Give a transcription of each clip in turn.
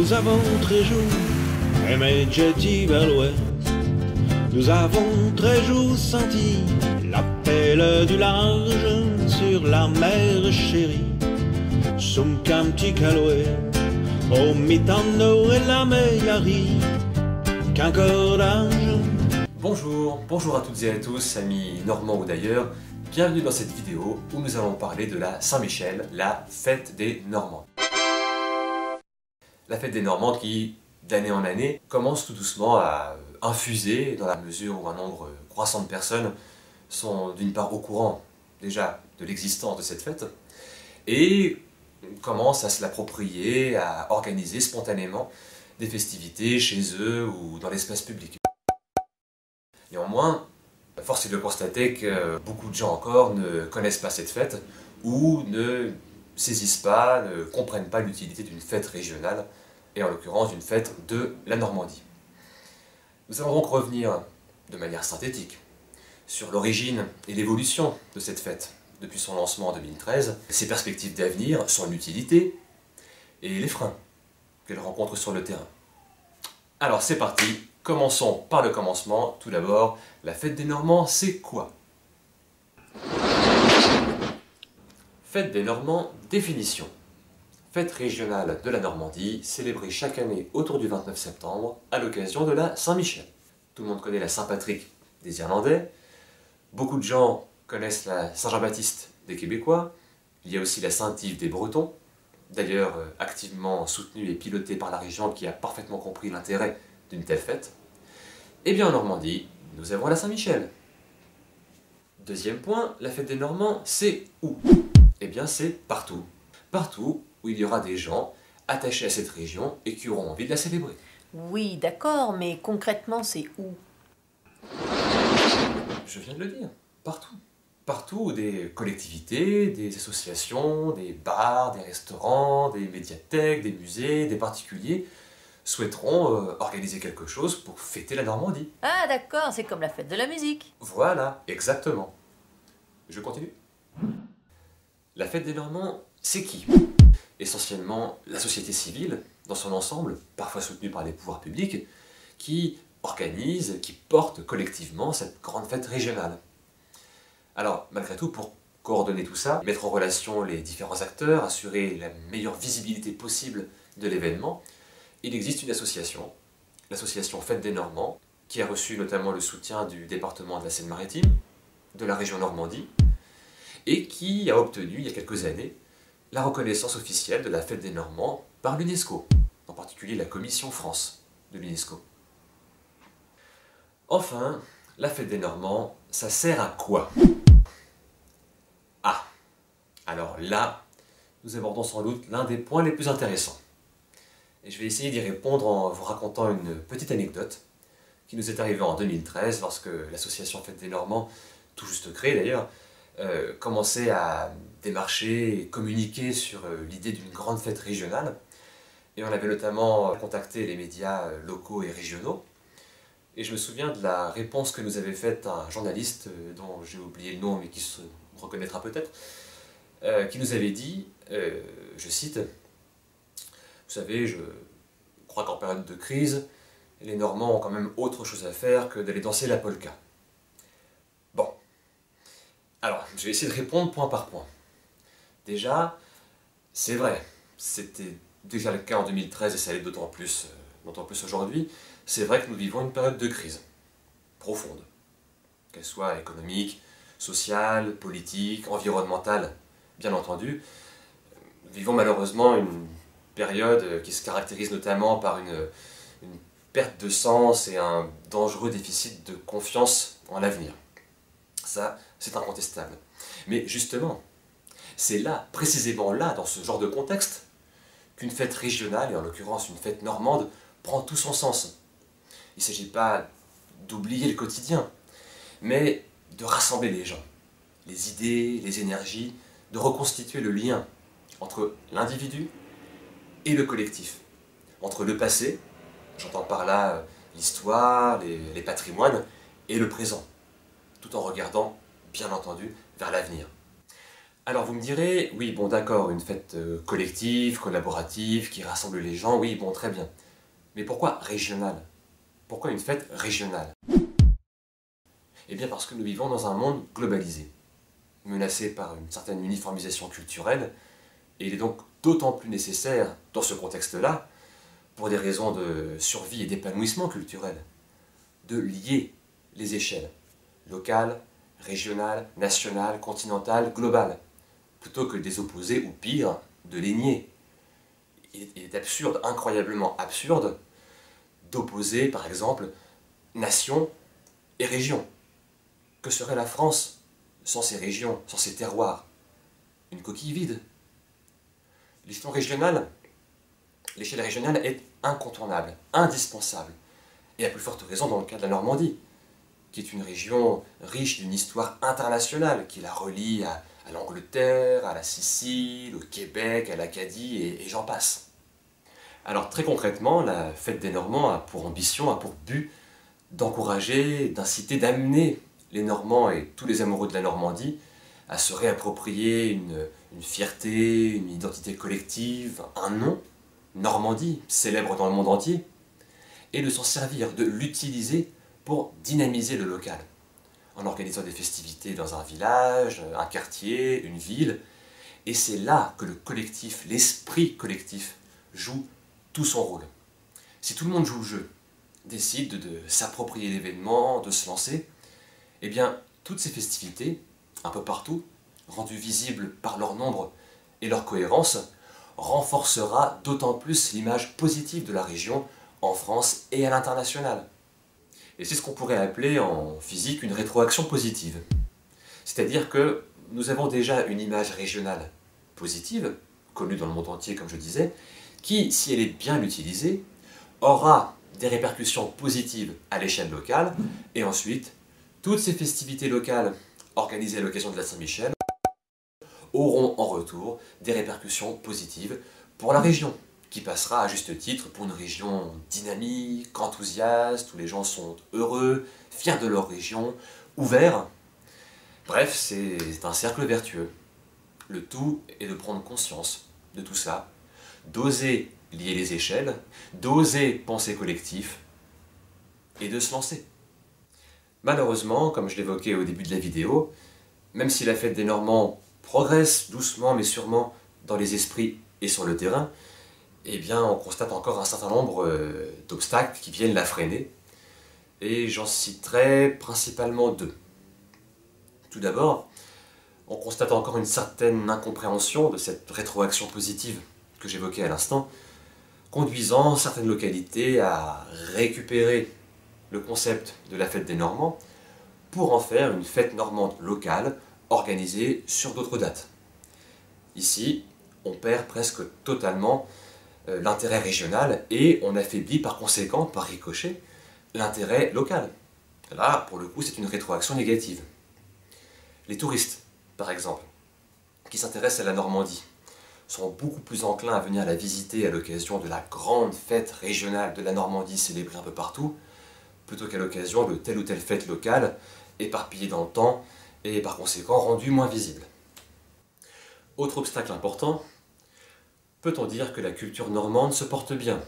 Nous avons très jour aimé Jetty vers l'ouest. Nous avons très jour senti l'appel du large sur la mer chérie. Sum Camti Caloë, au mitano et la meillerie, qu'un cordage. Bonjour à toutes et à tous, amis normands ou d'ailleurs. Bienvenue dans cette vidéo où nous allons parler de la Saint-Michel, la fête des Normands. La fête des Normands qui, d'année en année, commence tout doucement à infuser dans la mesure où un nombre croissant de personnes sont d'une part au courant déjà de l'existence de cette fête et commencent à se l'approprier, à organiser spontanément des festivités chez eux ou dans l'espace public. Néanmoins, force est de constater que beaucoup de gens encore ne connaissent pas cette fête ou ne saisissent pas, ne comprennent pas l'utilité d'une fête régionale, et en l'occurrence d'une fête de la Normandie. Nous allons donc revenir de manière synthétique sur l'origine et l'évolution de cette fête depuis son lancement en 2013, ses perspectives d'avenir, son utilité et les freins qu'elle rencontre sur le terrain. Alors c'est parti, commençons par le commencement. Tout d'abord, la fête des Normands, c'est quoi? Fête des Normands, définition. Fête régionale de la Normandie, célébrée chaque année autour du 29 septembre à l'occasion de la Saint-Michel. Tout le monde connaît la Saint-Patrick des Irlandais, beaucoup de gens connaissent la Saint-Jean-Baptiste des Québécois, il y a aussi la Saint-Yves des Bretons, d'ailleurs activement soutenue et pilotée par la région qui a parfaitement compris l'intérêt d'une telle fête. Et bien en Normandie, nous avons la Saint-Michel. Deuxième point, la fête des Normands, c'est où? Eh bien c'est partout. Partout où il y aura des gens attachés à cette région et qui auront envie de la célébrer. Oui, d'accord, mais concrètement, c'est où? Je viens de le dire, partout. Partout où des collectivités, des associations, des bars, des restaurants, des médiathèques, des musées, des particuliers souhaiteront organiser quelque chose pour fêter la Normandie. Ah, d'accord, c'est comme la fête de la musique. Voilà, exactement. Je continue. La fête des Normands, c'est qui? Essentiellement la société civile, dans son ensemble, parfois soutenue par les pouvoirs publics, qui organise, qui porte collectivement cette grande fête régionale. Alors, malgré tout, pour coordonner tout ça, mettre en relation les différents acteurs, assurer la meilleure visibilité possible de l'événement, il existe une association, l'association Fête des Normands, qui a reçu notamment le soutien du département de la Seine-Maritime, de la région Normandie, et qui a obtenu, il y a quelques années, la reconnaissance officielle de la Fête des Normands par l'UNESCO, en particulier la Commission France de l'UNESCO. Enfin, la Fête des Normands, ça sert à quoi? Ah, alors là, nous abordons sans doute l'un des points les plus intéressants. Et je vais essayer d'y répondre en vous racontant une petite anecdote qui nous est arrivée en 2013 lorsque l'association Fête des Normands, tout juste créée d'ailleurs, commençait à démarcher et communiquer sur l'idée d'une grande fête régionale. Et on avait notamment contacté les médias locaux et régionaux. Et je me souviens de la réponse que nous avait faite un journaliste dont j'ai oublié le nom mais qui se reconnaîtra peut-être, qui nous avait dit, je cite, « Vous savez, je crois qu'en période de crise, les Normands ont quand même autre chose à faire que d'aller danser la polka. » Bon. Alors, je vais essayer de répondre point par point. Déjà, c'est vrai, c'était déjà le cas en 2013 et ça l'est d'autant plus aujourd'hui, c'est vrai que nous vivons une période de crise profonde, qu'elle soit économique, sociale, politique, environnementale, bien entendu. Nous vivons malheureusement une période qui se caractérise notamment par une perte de sens et un dangereux déficit de confiance en l'avenir. Ça, c'est incontestable. Mais justement, c'est là, précisément là, dans ce genre de contexte, qu'une fête régionale, et en l'occurrence une fête normande, prend tout son sens. Il ne s'agit pas d'oublier le quotidien, mais de rassembler les gens, les idées, les énergies, de reconstituer le lien entre l'individu et le collectif, entre le passé, j'entends par là l'histoire, les patrimoines, et le présent, tout en regardant, bien entendu, vers l'avenir. Alors vous me direz, oui bon d'accord, une fête collective, collaborative, qui rassemble les gens, oui bon très bien. Mais pourquoi régionale? Pourquoi une fête régionale? Eh bien parce que nous vivons dans un monde globalisé, menacé par une certaine uniformisation culturelle, et il est donc d'autant plus nécessaire, dans ce contexte-là, pour des raisons de survie et d'épanouissement culturel, de lier les échelles, locales, régionales, nationales, continentales, globales, plutôt que de les opposer, ou pire, de les nier. Il est absurde, incroyablement absurde, d'opposer, par exemple, nation et région. Que serait la France sans ses régions, sans ses terroirs? Une coquille vide. L'échelle régionale est incontournable, indispensable, et à plus forte raison dans le cas de la Normandie, qui est une région riche d'une histoire internationale, qui la relie à l'Angleterre, à la Sicile, au Québec, à l'Acadie, et j'en passe. Alors très concrètement, la fête des Normands a pour ambition, a pour but d'encourager, d'inciter, d'amener les Normands et tous les amoureux de la Normandie à se réapproprier une fierté, une identité collective, un nom, Normandie, célèbre dans le monde entier, et de s'en servir, de l'utiliser pour dynamiser le local, en organisant des festivités dans un village, un quartier, une ville, et c'est là que le collectif, l'esprit collectif, joue tout son rôle. Si tout le monde joue le jeu, décide de s'approprier l'événement, de se lancer, eh bien, toutes ces festivités, un peu partout, rendues visibles par leur nombre et leur cohérence, renforcera d'autant plus l'image positive de la région en France et à l'international. Et c'est ce qu'on pourrait appeler en physique une rétroaction positive. C'est-à-dire que nous avons déjà une image régionale positive, connue dans le monde entier comme je disais, qui, si elle est bien utilisée, aura des répercussions positives à l'échelle locale, et ensuite, toutes ces festivités locales organisées à l'occasion de la Saint-Michel auront en retour des répercussions positives pour la région, qui passera à juste titre pour une région dynamique, enthousiaste, où les gens sont heureux, fiers de leur région, ouverts. Bref, c'est un cercle vertueux. Le tout est de prendre conscience de tout ça, d'oser lier les échelles, d'oser penser collectif, et de se lancer. Malheureusement, comme je l'évoquais au début de la vidéo, même si la fête des Normands progresse doucement mais sûrement dans les esprits et sur le terrain, eh bien on constate encore un certain nombre d'obstacles qui viennent la freiner, et j'en citerai principalement deux. Tout d'abord, on constate encore une certaine incompréhension de cette rétroaction positive que j'évoquais à l'instant, conduisant certaines localités à récupérer le concept de la fête des Normands pour en faire une fête normande locale organisée sur d'autres dates. Ici, on perd presque totalement l'intérêt régional et on affaiblit par conséquent, par ricochet, l'intérêt local. Là, pour le coup, c'est une rétroaction négative. Les touristes, par exemple, qui s'intéressent à la Normandie, sont beaucoup plus enclins à venir la visiter à l'occasion de la grande fête régionale de la Normandie célébrée un peu partout, plutôt qu'à l'occasion de telle ou telle fête locale, éparpillée dans le temps et par conséquent rendue moins visible. Autre obstacle important, peut-on dire que la culture normande se porte bien?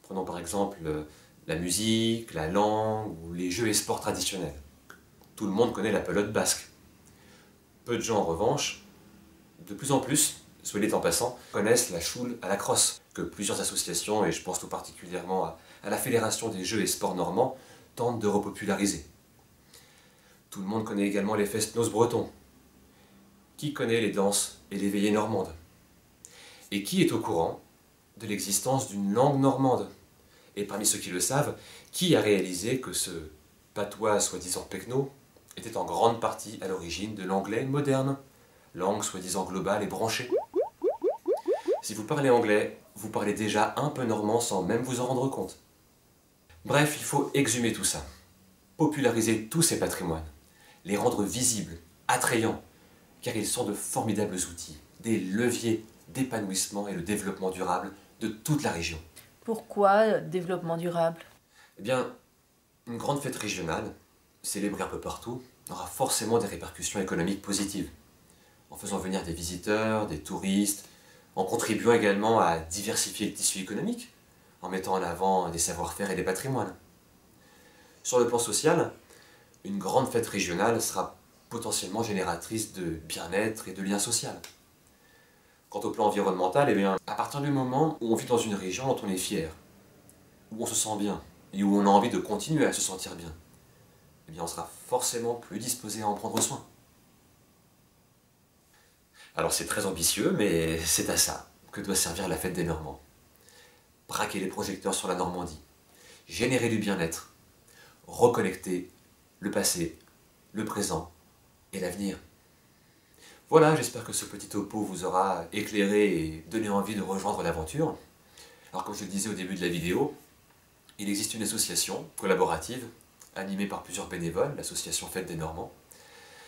Prenons par exemple la musique, la langue ou les jeux et sports traditionnels. Tout le monde connaît la pelote basque. Peu de gens en revanche, de plus en plus, soit dit en passant, connaissent la choule à la crosse, que plusieurs associations, et je pense tout particulièrement à la Fédération des Jeux et Sports Normands, tentent de repopulariser. Tout le monde connaît également les fest-noz bretons. Qui connaît les danses et les veillées normandes? Et qui est au courant de l'existence d'une langue normande? Et parmi ceux qui le savent, qui a réalisé que ce patois soi-disant pecno était en grande partie à l'origine de l'anglais moderne, langue soi-disant globale et branchée? Si vous parlez anglais, vous parlez déjà un peu normand sans même vous en rendre compte. Bref, il faut exhumer tout ça, populariser tous ces patrimoines, les rendre visibles, attrayants, car ils sont de formidables outils, des leviers d'épanouissement et de développement durable de toute la région. Pourquoi développement durable? Eh bien, une grande fête régionale, célébrée un peu partout, aura forcément des répercussions économiques positives. en faisant venir des visiteurs, des touristes, en contribuant également à diversifier le tissu économique, en mettant en avant des savoir-faire et des patrimoines. Sur le plan social, une grande fête régionale sera potentiellement génératrice de bien-être et de lien social. Quant au plan environnemental, eh bien, à partir du moment où on vit dans une région dont on est fier, où on se sent bien, et où on a envie de continuer à se sentir bien, eh bien on sera forcément plus disposé à en prendre soin. Alors c'est très ambitieux, mais c'est à ça que doit servir la fête des Normands. Braquer les projecteurs sur la Normandie, générer du bien-être, reconnecter le passé, le présent et l'avenir. Voilà, j'espère que ce petit topo vous aura éclairé et donné envie de rejoindre l'aventure. Alors comme je le disais au début de la vidéo, il existe une association collaborative animée par plusieurs bénévoles, l'association Fête des Normands.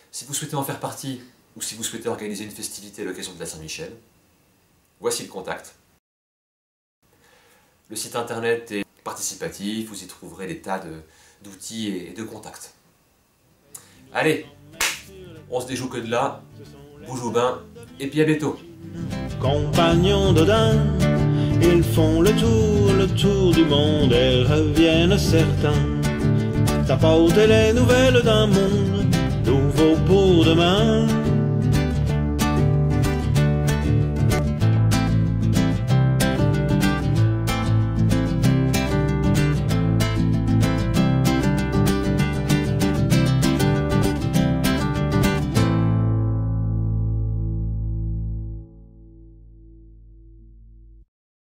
Si vous souhaitez en faire partie, ou si vous souhaitez organiser une festivité à l'occasion de la Saint-Michel, voici le contact. Le site internet est participatif, vous y trouverez des tas d'outils et de contacts. Allez, on se déjoue que de là, bouge au bain, et puis à bientôt. Compagnons d'Odin, ils font le tour du monde et reviennent certains. T'apporter les nouvelles d'un monde nouveau pour demain.